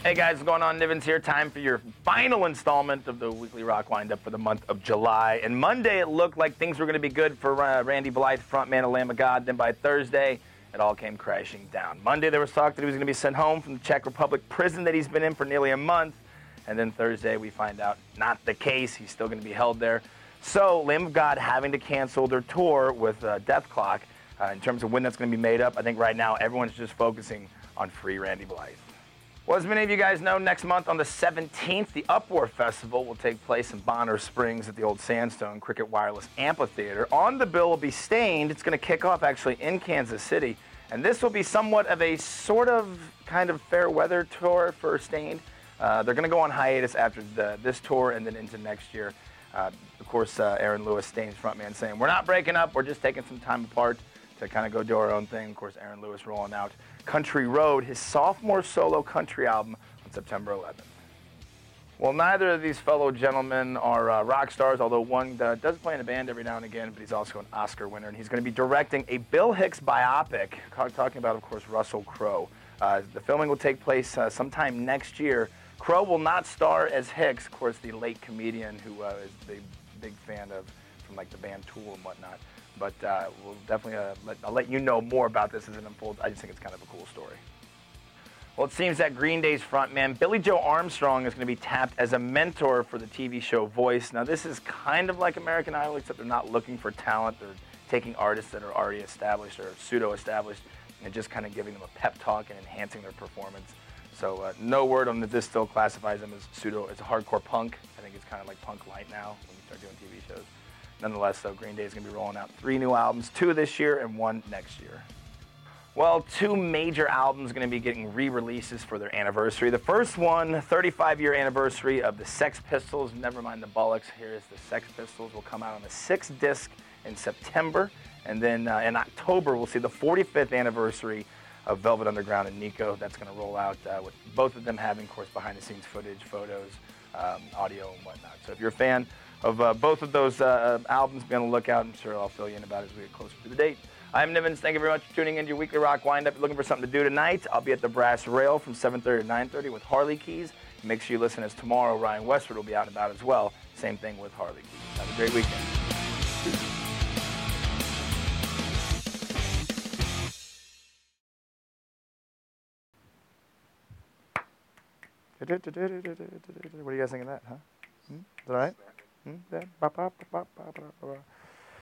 Hey guys, what's going on? Nivens here. Time for your final installment of the weekly rock windup for the month of July. And Monday it looked like things were going to be good for Randy Blythe, frontman of Lamb of God. Then by Thursday, it all came crashing down. Monday there was talk that he was going to be sent home from the Czech Republic prison that he's been in for nearly a month. And then Thursday we find out not the case. He's still going to be held there. So Lamb of God having to cancel their tour with Death Clock. In terms of when that's going to be made up, I think right now everyone's just focusing on free Randy Blythe. Well, as many of you guys know, next month on the 17th, the Upwar Festival will take place in Bonner Springs at the old Sandstone Cricket Wireless Amphitheater. On the bill will be Staind. It's going to kick off actually in Kansas City. And this will be somewhat of a sort of kind of fair weather tour for Staind. They're going to go on hiatus after this tour and then into next year. Of course, Aaron Lewis, Staind's frontman, saying, we're not breaking up, we're just taking some time apart to kind of go do our own thing. Of course, Aaron Lewis rolling out Country Road, his sophomore solo country album, on September 11th. Well, neither of these fellow gentlemen are rock stars, although one does play in a band every now and again, but he's also an Oscar winner, and he's going to be directing a Bill Hicks biopic, talking about, of course, Russell Crowe. The filming will take place sometime next year. Crowe will not star as Hicks, of course, the late comedian who is a big fan of, from like the band Tool and whatnot. But we'll definitely, I'll let you know more about this as it unfolds. I just think it's kind of a cool story. Well, it seems that Green Day's frontman, Billy Joe Armstrong, is going to be tapped as a mentor for the TV show Voice. Now, this is kind of like American Idol, except they're not looking for talent. They're taking artists that are already established or pseudo-established and just kind of giving them a pep talk and enhancing their performance. So no word on that this still classifies them as pseudo. It's a hardcore punk. I think it's kind of like punk light now when you start doing TV shows. Nonetheless, though, Green Day is going to be rolling out 3 new albums, 2 this year and 1 next year. Well, 2 major albums are going to be getting re-releases for their anniversary. The first one, 35-year anniversary of the Sex Pistols. Never mind the Bollocks. Here is the Sex Pistols. Will come out on the 6th disc in September. And then in October, we'll see the 45th anniversary of Velvet Underground and Nico. That's going to roll out with both of them having, of course, behind-the-scenes footage, photos, audio, and whatnot. So if you're a fan of both of those albums, be on the lookout. I'm sure I'll fill you in about it as we get closer to the date. I'm Nivens. Thank you very much for tuning into your weekly rock windup. If you're looking for something to do tonight, I'll be at the Brass Rail from 7:30 to 9:30 with Harley Keys. Make sure you listen, as tomorrow Ryan Westward will be out and about as well. Same thing with Harley Keys. Have a great weekend. What do you guys think of that, huh? Is that all right?